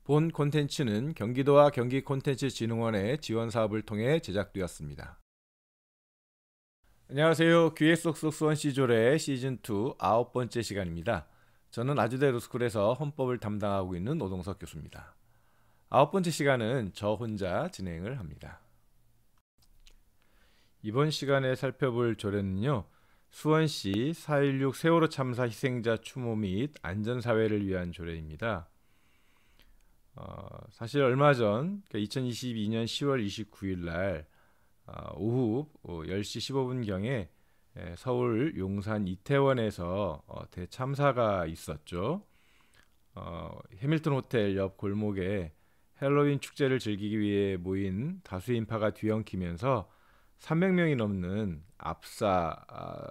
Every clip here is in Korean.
본 콘텐츠는 경기도와 경기콘텐츠진흥원의 지원 사업을 통해 제작되었습니다. 안녕하세요. 귀의 쏙쏙 수원시조례 시즌2 9번째 시간입니다. 저는 아주대 로스쿨에서 헌법을 담당하고 있는 노동석 교수입니다. 9번째 시간은 저 혼자 진행을 합니다. 이번 시간에 살펴볼 조례는요, 수원시 4.16 세월호 참사 희생자 추모 및 안전사회를 위한 조례입니다. 사실 얼마 전 2022년 10월 29일 날 오후 10시 15분경에 서울 용산 이태원에서 대참사가 있었죠. 해밀턴 호텔 옆 골목에 헬로윈 축제를 즐기기 위해 모인 다수의 인파가 뒤엉키면서 300명이 넘는 압사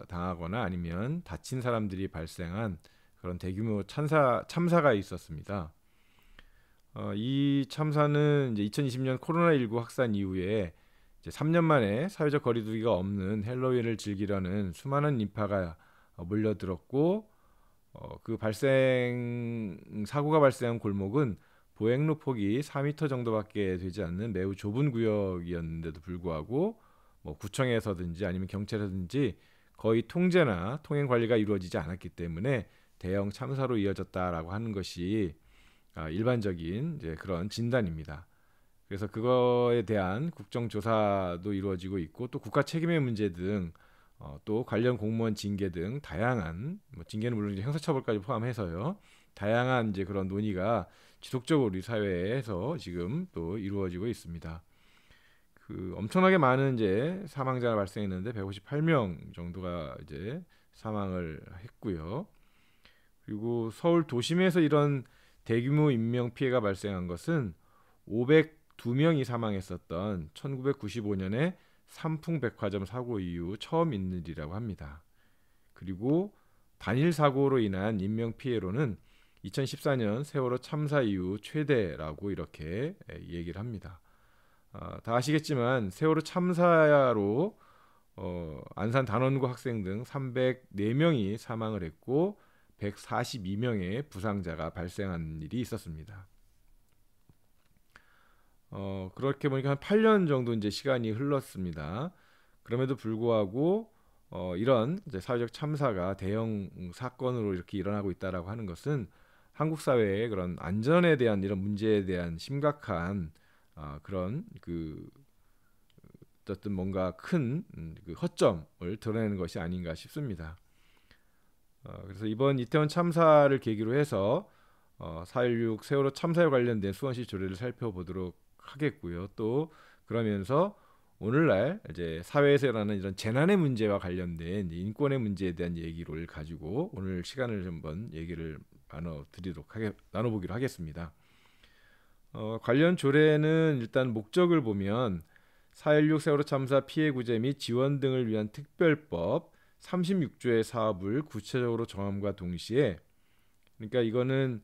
당하거나 아니면 다친 사람들이 발생한 그런 대규모 참사가 있었습니다. 이 참사는 이제 2020년 코로나19 확산 이후에 이제 3년 만에 사회적 거리두기가 없는 헬로윈을 즐기려는 수많은 인파가 몰려들었고, 그 사고가 발생한 골목은 보행로 폭이 4m 정도밖에 되지 않는 매우 좁은 구역이었는데도 불구하고 구청에서든지 아니면 경찰이라든지 거의 통제나 통행 관리가 이루어지지 않았기 때문에 대형 참사로 이어졌다라고 하는 것이 일반적인 이제 그런 진단입니다. 그래서 그거에 대한 국정조사도 이루어지고 있고, 또 국가 책임의 문제 등 또 관련 공무원 징계 등 다양한 징계는 물론 이제 형사처벌까지 포함해서요, 다양한 이제 그런 논의가 지속적으로 우리 사회에서 지금 또 이루어지고 있습니다. 그 엄청나게 많은 이제 사망자가 발생했는데 158명 정도가 이제 사망을 했고요. 그리고 서울 도심에서 이런 대규모 인명 피해가 발생한 것은 502명이 사망했었던 1995년에 삼풍백화점 사고 이후 처음 있는 일이라고 합니다. 그리고 단일 사고로 인한 인명 피해로는 2014년 세월호 참사 이후 최대라고 이렇게 얘기를 합니다. 다 아시겠지만 세월호 참사로 안산 단원고 학생 등 304명이 사망을 했고 142명의 부상자가 발생한 일이 있었습니다. 그렇게 보니까 한 8년 정도 이제 시간이 흘렀습니다. 그럼에도 불구하고 이런 이제 사회적 참사가 대형 사건으로 이렇게 일어나고 있다라고 하는 것은 한국 사회의 그런 안전에 대한 이런 문제에 대한 심각한 그런 그 어떤 뭔가 큰 그 허점을 드러내는 것이 아닌가 싶습니다. 그래서 이번 이태원 참사를 계기로 해서 4.16 세월호 참사에 관련된 수원시 조례를 살펴보도록 하겠고요. 또 그러면서 오늘날 이제 사회에서 일어나는 이런 재난의 문제와 관련된 인권의 문제에 대한 얘기를 가지고 오늘 시간을 한번 얘기를 나눠보기로 하겠습니다. 관련 조례는 일단 목적을 보면 4.16 세월호 참사 피해 구제 및 지원 등을 위한 특별법 36조의 사업을 구체적으로 정함과 동시에, 그러니까 이거는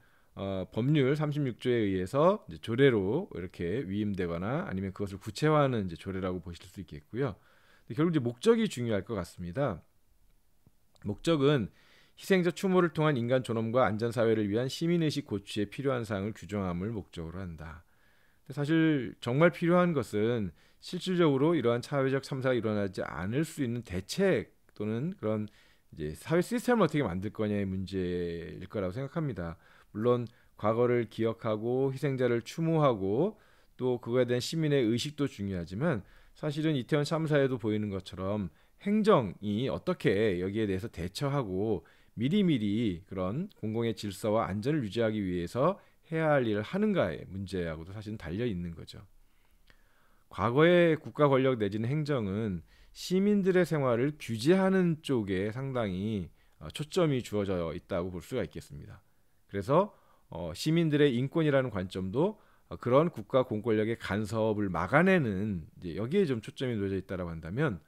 법률 36조에 의해서 이제 조례로 이렇게 위임되거나 아니면 그것을 구체화하는 이제 조례라고 보실 수 있겠고요. 결국 이제 목적이 중요할 것 같습니다. 목적은 희생자 추모를 통한 인간 존엄과 안전 사회를 위한 시민의식 고취에 필요한 사항을 규정함을 목적으로 한다. 사실 정말 필요한 것은 실질적으로 이러한 사회적 참사가 일어나지 않을 수 있는 대책 또는 그런 이제 사회 시스템을 어떻게 만들 거냐의 문제일 거라고 생각합니다. 물론 과거를 기억하고 희생자를 추모하고 또 그거에 대한 시민의 의식도 중요하지만, 사실은 이태원 참사에도 보이는 것처럼 행정이 어떻게 여기에 대해서 대처하고 미리미리 그런 공공의 질서와 안전을 유지하기 위해서 해야 할 일을 하는가의 문제하고도 사실은 달려 있는 거죠. 과거의 국가 권력 내지는 행정은 시민들의 생활을 규제하는 쪽에 상당히 초점이 주어져 있다고 볼 수가 있겠습니다. 그래서 시민들의 인권이라는 관점도 그런 국가 공권력의 간섭을 막아내는 이제 여기에 좀 초점이 놓여져 있다고 한다면,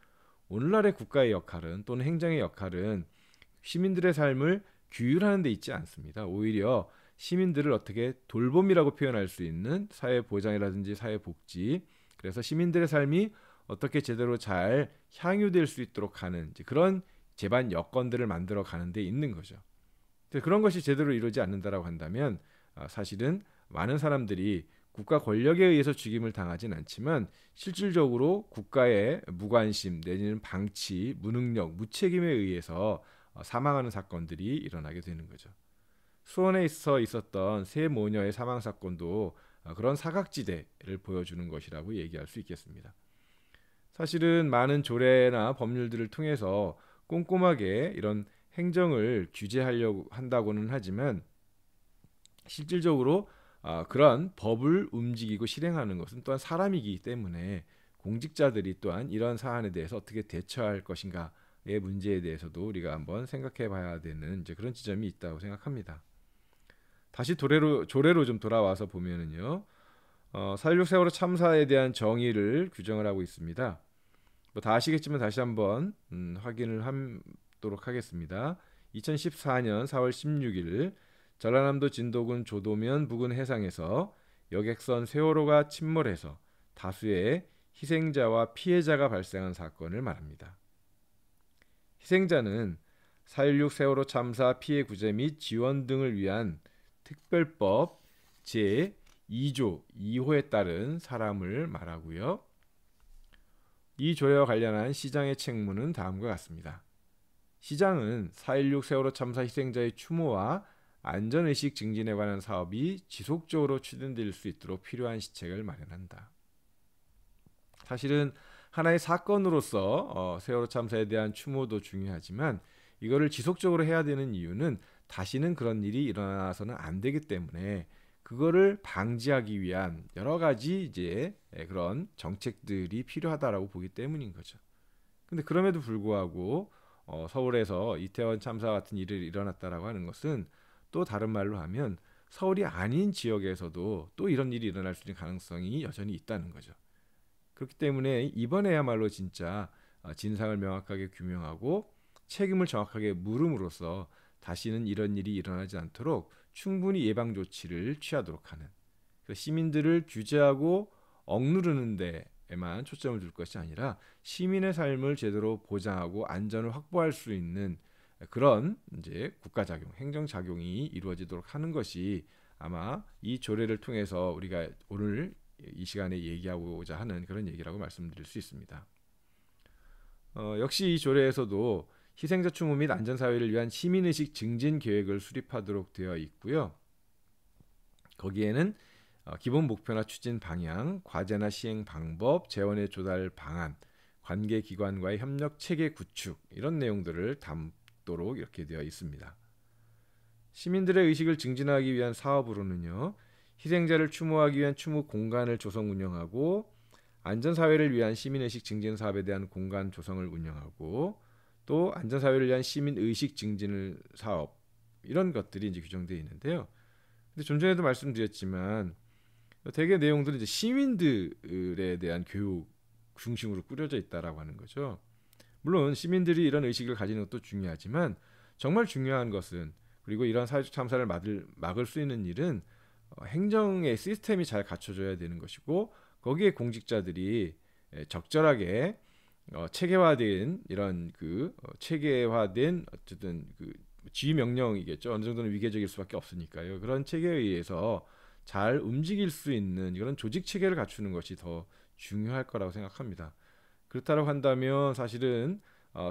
오늘날의 국가의 역할은 또는 행정의 역할은 시민들의 삶을 규율하는 데 있지 않습니다. 오히려 시민들을 어떻게 돌봄이라고 표현할 수 있는 사회 보장이라든지 사회 복지, 그래서 시민들의 삶이 어떻게 제대로 잘 향유될 수 있도록 하는 그런 제반 여건들을 만들어 가는 데 있는 거죠. 그런 것이 제대로 이루어지지 않는다라고 한다면 사실은 많은 사람들이 국가 권력에 의해서 죽임을 당하진 않지만 실질적으로 국가의 무관심 내지는 방치, 무능력, 무책임에 의해서 사망하는 사건들이 일어나게 되는 거죠. 수원에서 있었던 세 모녀의 사망 사건도 그런 사각지대를 보여주는 것이라고 얘기할 수 있겠습니다. 사실은 많은 조례나 법률들을 통해서 꼼꼼하게 이런 행정을 규제하려고 한다고는 하지만 실질적으로 그런 법을 움직이고 실행하는 것은 또한 사람이기 때문에 공직자들이 또한 이런 사안에 대해서 어떻게 대처할 것인가의 문제에 대해서도 우리가 한번 생각해 봐야 되는 이제 그런 지점이 있다고 생각합니다. 다시 조례로 좀 돌아와서 보면은요. 4.16 세월호 참사에 대한 정의를 규정을 하고 있습니다. 뭐 다 아시겠지만 다시 한번 확인을 하도록 하겠습니다. 2014년 4월 16일 전라남도 진도군 조도면 부근 해상에서 여객선 세월호가 침몰해서 다수의 희생자와 피해자가 발생한 사건을 말합니다. 희생자는 4.16 세월호 참사 피해 구제 및 지원 등을 위한 특별법 제2조 2호에 따른 사람을 말하고요. 이 조례와 관련한 시장의 책무는 다음과 같습니다. 시장은 4.16 세월호 참사 희생자의 추모와 안전의식 증진에 관한 사업이 지속적으로 추진될 수 있도록 필요한 시책을 마련한다. 사실은 하나의 사건으로서 세월호 참사에 대한 추모도 중요하지만 이거를 지속적으로 해야 되는 이유는 다시는 그런 일이 일어나서는 안 되기 때문에 그거를 방지하기 위한 여러 가지 이제 그런 정책들이 필요하다라고 보기 때문인 거죠. 근데 그럼에도 불구하고 서울에서 이태원 참사 같은 일이 일어났다라고 하는 것은 또 다른 말로 하면 서울이 아닌 지역에서도 또 이런 일이 일어날 수 있는 가능성이 여전히 있다는 거죠. 그렇기 때문에 이번에야말로 진짜 진상을 명확하게 규명하고 책임을 정확하게 물음으로써 다시는 이런 일이 일어나지 않도록 충분히 예방 조치를 취하도록 하는, 시민들을 규제하고 억누르는 데에만 초점을 둘 것이 아니라 시민의 삶을 제대로 보장하고 안전을 확보할 수 있는 그런 이제 국가 작용, 행정 작용이 이루어지도록 하는 것이 아마 이 조례를 통해서 우리가 오늘 이 시간에 얘기하고자 하는 그런 얘기라고 말씀드릴 수 있습니다. 역시 이 조례에서도 희생자 추모 및 안전사회를 위한 시민의식 증진 계획을 수립하도록 되어 있고요. 거기에는 기본 목표나 추진 방향, 과제나 시행 방법, 재원의 조달 방안, 관계기관과의 협력 체계 구축 이런 내용들을 담도록 이렇게 되어 있습니다. 시민들의 의식을 증진하기 위한 사업으로는요. 희생자를 추모하기 위한 추모 공간을 조성 운영하고 안전사회를 위한 시민의식 증진 사업에 대한 공간 조성을 운영하고 또 안전사회를 위한 시민의식 증진 사업 이런 것들이 이제 규정되어 있는데요. 근데 좀 전에도 말씀드렸지만 대개 내용들은 이제 시민들에 대한 교육 중심으로 꾸려져 있다라고 하는 거죠. 물론 시민들이 이런 의식을 가지는 것도 중요하지만 정말 중요한 것은 그리고 이런 사회적 참사를 막을 수 있는 일은 행정의 시스템이 잘 갖춰져야 되는 것이고 거기에 공직자들이 적절하게 체계화된 이런 체계화된 어쨌든 지휘 명령이겠죠. 어느 정도는 위계적일 수밖에 없으니까요. 그런 체계에 의해서 잘 움직일 수 있는 이런 조직 체계를 갖추는 것이 더 중요할 거라고 생각합니다. 그렇다고 한다면 사실은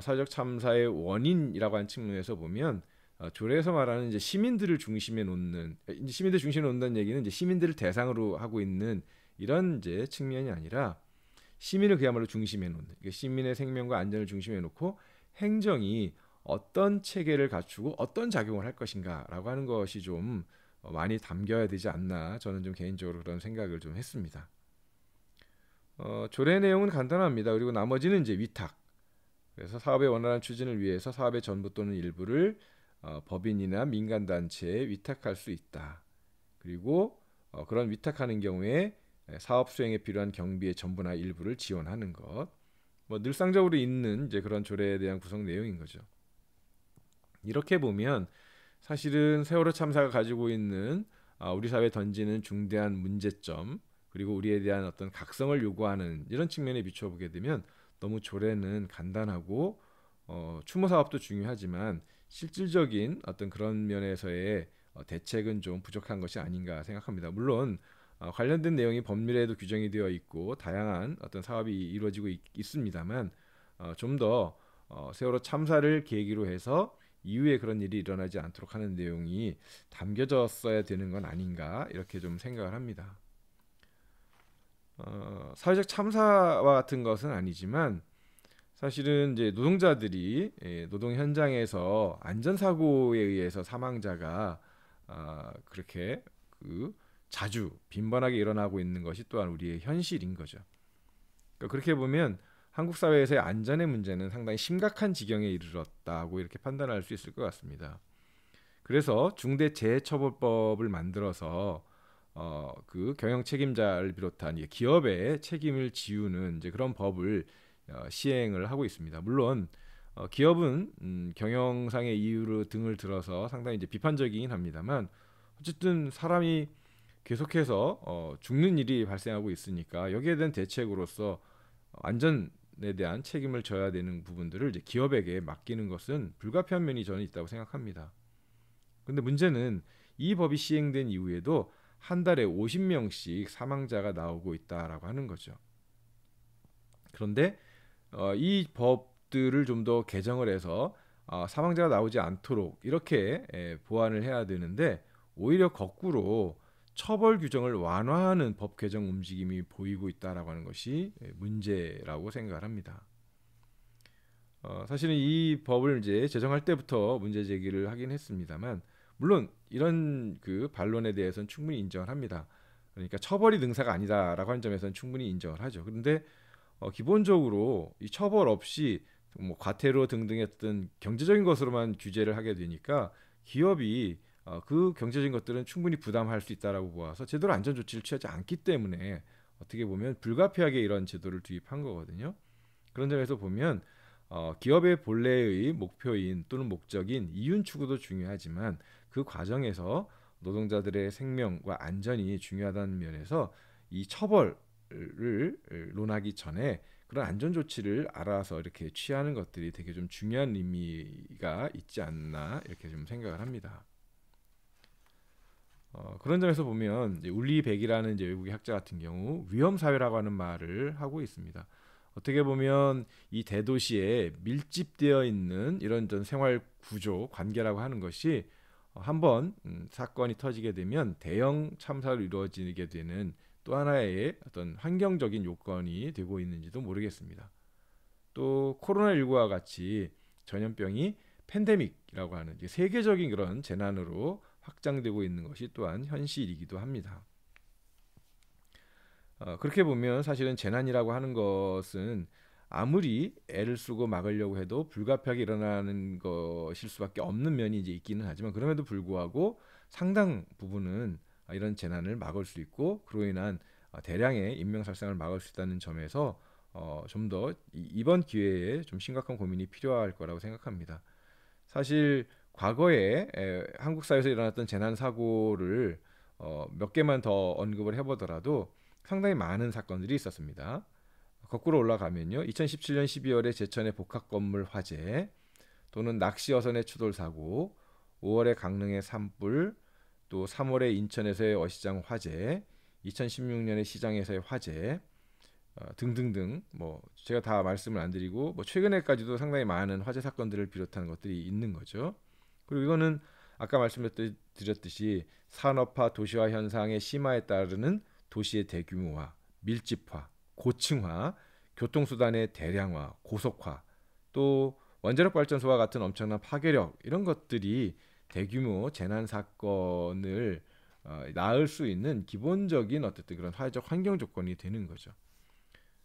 사회적 참사의 원인이라고 하는 측면에서 보면 조례에서 말하는 이제 시민들을 중심에 놓는 이제 시민들 중심에 놓는다는 얘기는 이제 시민들을 대상으로 하고 있는 이런 이제 측면이 아니라 시민을 그야말로 중심에 놓는 시민의 생명과 안전을 중심에 놓고 행정이 어떤 체계를 갖추고 어떤 작용을 할 것인가라고 하는 것이 좀 많이 담겨야 되지 않나 저는 좀 개인적으로 그런 생각을 좀 했습니다. 조례 내용은 간단합니다. 그리고 나머지는 이제 위탁. 그래서 사업의 원활한 추진을 위해서 사업의 전부 또는 일부를 법인이나 민간단체에 위탁할 수 있다. 그리고 그런 위탁하는 경우에 사업 수행에 필요한 경비의 전부나 일부를 지원하는 것. 뭐 늘상적으로 있는 이제 그런 조례에 대한 구성 내용인 거죠. 이렇게 보면 사실은 세월호 참사가 가지고 있는 우리 사회에 던지는 중대한 문제점 그리고 우리에 대한 어떤 각성을 요구하는 이런 측면에 비춰보게 되면 너무 조례는 간단하고 추모 사업도 중요하지만 실질적인 어떤 그런 면에서의 대책은 좀 부족한 것이 아닌가 생각합니다. 물론 관련된 내용이 법률에도 규정이 되어 있고 다양한 어떤 사업이 이루어지고 있습니다만 좀 더 세월호 참사를 계기로 해서 이후에 그런 일이 일어나지 않도록 하는 내용이 담겨졌어야 되는 건 아닌가 이렇게 좀 생각을 합니다. 사회적 참사와 같은 것은 아니지만 사실은 이제 노동자들이 노동 현장에서 안전사고에 의해서 사망자가 그렇게 그 자주 빈번하게 일어나고 있는 것이 또한 우리의 현실인 거죠. 그러니까 그렇게 보면 한국 사회에서의 안전의 문제는 상당히 심각한 지경에 이르렀다고 이렇게 판단할 수 있을 것 같습니다. 그래서 중대재해처벌법을 만들어서 그 경영 책임자를 비롯한 기업의 책임을 지우는 이제 그런 법을 시행을 하고 있습니다. 물론 기업은 경영상의 이유로 등을 들어서 상당히 이제 비판적이긴 합니다만 어쨌든 사람이 계속해서 죽는 일이 발생하고 있으니까 여기에 대한 대책으로서 안전에 대한 책임을 져야 되는 부분들을 이제 기업에게 맡기는 것은 불가피한 면이 저는 있다고 생각합니다. 근데 문제는 이 법이 시행된 이후에도 한 달에 50명씩 사망자가 나오고 있다라고 하는 거죠. 그런데 이 법들을 좀 더 개정을 해서 사망자가 나오지 않도록 이렇게 보완을 해야 되는데 오히려 거꾸로 처벌 규정을 완화하는 법 개정 움직임이 보이고 있다라고 하는 것이 문제라고 생각을 합니다. 사실은 이 법을 이제 제정할 때부터 문제 제기를 하긴 했습니다만 물론 이런 그 반론에 대해서는 충분히 인정을 합니다. 그러니까 처벌이 능사가 아니다라고 하는 점에서는 충분히 인정을 하죠. 그런데 기본적으로 이 처벌 없이 뭐 과태료 등등의 어떤 경제적인 것으로만 규제를 하게 되니까 기업이 그 경제적인 것들은 충분히 부담할 수 있다라고 보아서 제대로 안전 조치를 취하지 않기 때문에 어떻게 보면 불가피하게 이런 제도를 도입한 거거든요. 그런 점에서 보면 기업의 본래의 목표인 또는 목적인 이윤 추구도 중요하지만 그 과정에서 노동자들의 생명과 안전이 중요하다는 면에서 이 처벌을 논하기 전에 그런 안전 조치를 알아서 이렇게 취하는 것들이 되게 좀 중요한 의미가 있지 않나 이렇게 좀 생각을 합니다. 그런 점에서 보면 이제 울리백이라는 이제 외국의 학자 같은 경우 위험 사회라고 하는 말을 하고 있습니다. 어떻게 보면 이 대도시에 밀집되어 있는 이런 전 생활 구조 관계라고 하는 것이 한번 사건이 터지게 되면 대형 참사로 이루어지게 되는 또 하나의 어떤 환경적인 요건이 되고 있는지도 모르겠습니다. 또 코로나19와 같이 전염병이 팬데믹이라고 하는 세계적인 그런 재난으로 확장되고 있는 것이 또한 현실이기도 합니다. 그렇게 보면 사실은 재난이라고 하는 것은 아무리 애를 쓰고 막으려고 해도 불가피하게 일어나는 것일 수밖에 없는 면이 이제 있기는 하지만 그럼에도 불구하고 상당 부분은 이런 재난을 막을 수 있고 그로 인한 대량의 인명살상을 막을 수 있다는 점에서 좀 더 이번 기회에 좀 심각한 고민이 필요할 거라고 생각합니다. 사실 과거에 한국 사회에서 일어났던 재난 사고를 몇 개만 더 언급을 해보더라도 상당히 많은 사건들이 있었습니다. 거꾸로 올라가면요. 2017년 12월에 제천의 복합 건물 화재, 또는 낚시 어선의 추돌 사고, 5월에 강릉의 산불, 또 3월에 인천에서의 어시장 화재, 2016년에 시장에서의 화재 등등등 뭐 제가 다 말씀을 안 드리고 뭐 최근에까지도 상당히 많은 화재 사건들을 비롯한 것들이 있는 거죠. 그리고 이거는 아까 말씀드렸듯이 산업화, 도시화 현상의 심화에 따르는 도시의 대규모화, 밀집화, 고층화, 교통수단의 대량화, 고속화, 또 원자력 발전소와 같은 엄청난 파괴력 이런 것들이 대규모 재난 사건을 낳을 수 있는 기본적인 어쨌든 그런 사회적 환경 조건이 되는 거죠.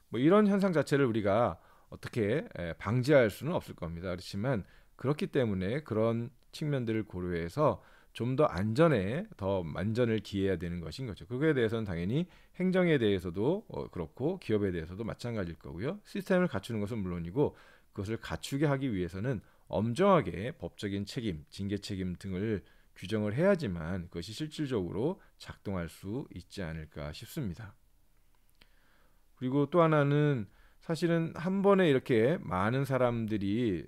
뭐 이런 현상 자체를 우리가 어떻게 방지할 수는 없을 겁니다. 그렇지만 그렇기 때문에 그런 측면들을 고려해서 좀 더 안전에 더 만전을 기해야 되는 것인 거죠. 그거에 대해서는 당연히 행정에 대해서도 그렇고 기업에 대해서도 마찬가지일 거고요. 시스템을 갖추는 것은 물론이고 그것을 갖추게 하기 위해서는 엄정하게 법적인 책임, 징계 책임 등을 규정을 해야지만 그것이 실질적으로 작동할 수 있지 않을까 싶습니다. 그리고 또 하나는 사실은 한 번에 이렇게 많은 사람들이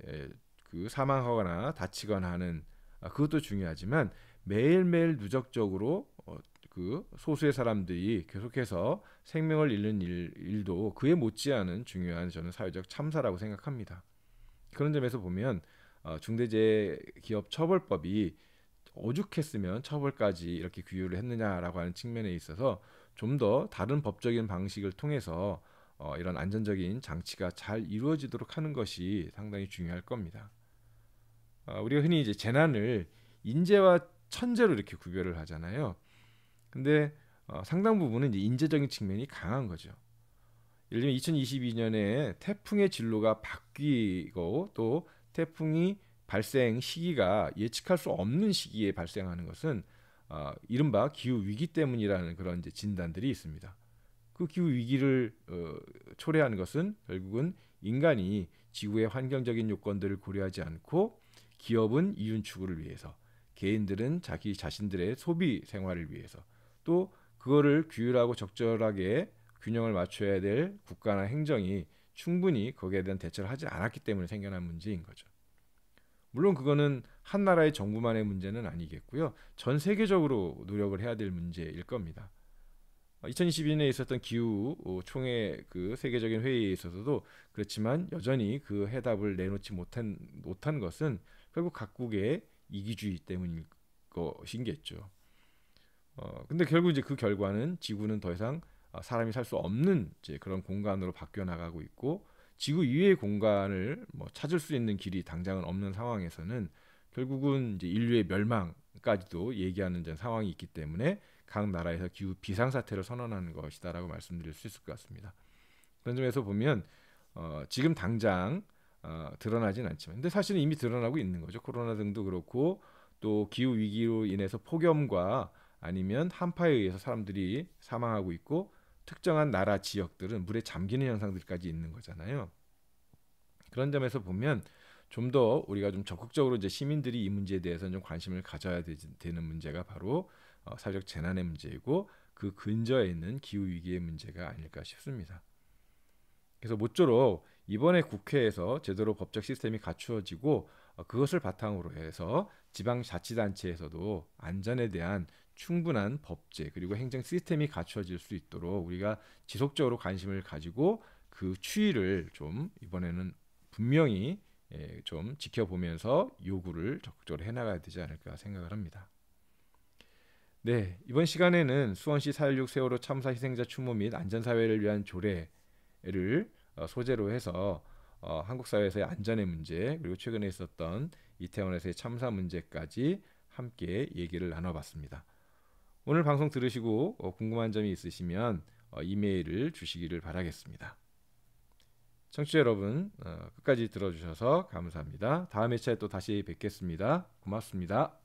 그 사망하거나 다치거나 하는 그것도 중요하지만 매일매일 누적적으로 그 소수의 사람들이 계속해서 생명을 잃는 일도 그에 못지않은 중요한 저는 사회적 참사라고 생각합니다. 그런 점에서 보면 중대재해기업처벌법이 오죽했으면 처벌까지 이렇게 규율을 했느냐라고 하는 측면에 있어서 좀 더 다른 법적인 방식을 통해서 이런 안전적인 장치가 잘 이루어지도록 하는 것이 상당히 중요할 겁니다. 우리가 흔히 이제 재난을 인재와 천재로 이렇게 구별을 하잖아요. 근데 상당 부분은 이제 인재적인 측면이 강한 거죠. 예를 들면 2022년에 태풍의 진로가 바뀌고 또 태풍이 발생 시기가 예측할 수 없는 시기에 발생하는 것은 이른바 기후 위기 때문이라는 그런 이제 진단들이 있습니다. 그 기후 위기를 초래하는 것은 결국은 인간이 지구의 환경적인 요건들을 고려하지 않고 기업은 이윤 추구를 위해서, 개인들은 자기 자신들의 소비 생활을 위해서, 또 그거를 규율하고 적절하게 균형을 맞춰야 될 국가나 행정이 충분히 거기에 대한 대처를 하지 않았기 때문에 생겨난 문제인 거죠. 물론 그거는 한 나라의 정부만의 문제는 아니겠고요. 전 세계적으로 노력을 해야 될 문제일 겁니다. 2022년에 있었던 기후 총회 그 세계적인 회의에 있어서도 그렇지만 여전히 그 해답을 내놓지 못한 것은 결국 각국의 이기주의 때문일 것이겠죠. 근데 결국 이제 그 결과는 지구는 더 이상 사람이 살 수 없는 이제 그런 공간으로 바뀌어 나가고 있고 지구 이외의 공간을 뭐 찾을 수 있는 길이 당장은 없는 상황에서는 결국은 이제 인류의 멸망까지도 얘기하는 상황이 있기 때문에 각 나라에서 기후 비상사태를 선언하는 것이다라고 말씀드릴 수 있을 것 같습니다. 그런 점에서 보면 지금 당장 드러나진 않지만 근데 사실은 이미 드러나고 있는 거죠. 코로나 등도 그렇고 또 기후 위기로 인해서 폭염과 아니면 한파에 의해서 사람들이 사망하고 있고 특정한 나라 지역들은 물에 잠기는 현상들까지 있는 거잖아요. 그런 점에서 보면 좀 더 우리가 좀 적극적으로 이제 시민들이 이 문제에 대해서 좀 관심을 가져야 되는 문제가 바로 사회적 재난의 문제이고 그 근저에 있는 기후 위기의 문제가 아닐까 싶습니다. 그래서 모쪼록 이번에 국회에서 제대로 법적 시스템이 갖추어지고 그것을 바탕으로 해서 지방자치단체에서도 안전에 대한 충분한 법제 그리고 행정 시스템이 갖추어질 수 있도록 우리가 지속적으로 관심을 가지고 그 추이를 좀 이번에는 분명히 좀 지켜보면서 요구를 적극적으로 해나가야 되지 않을까 생각을 합니다. 네, 이번 시간에는 수원시 4.16 세월호 참사 희생자 추모 및 안전사회를 위한 조례를 소재로 해서 한국 사회에서의 안전의 문제 그리고 최근에 있었던 이태원에서의 참사 문제까지 함께 얘기를 나눠봤습니다. 오늘 방송 들으시고 궁금한 점이 있으시면 이메일을 주시기를 바라겠습니다. 청취자 여러분 끝까지 들어주셔서 감사합니다. 다음 회차에 또 다시 뵙겠습니다. 고맙습니다.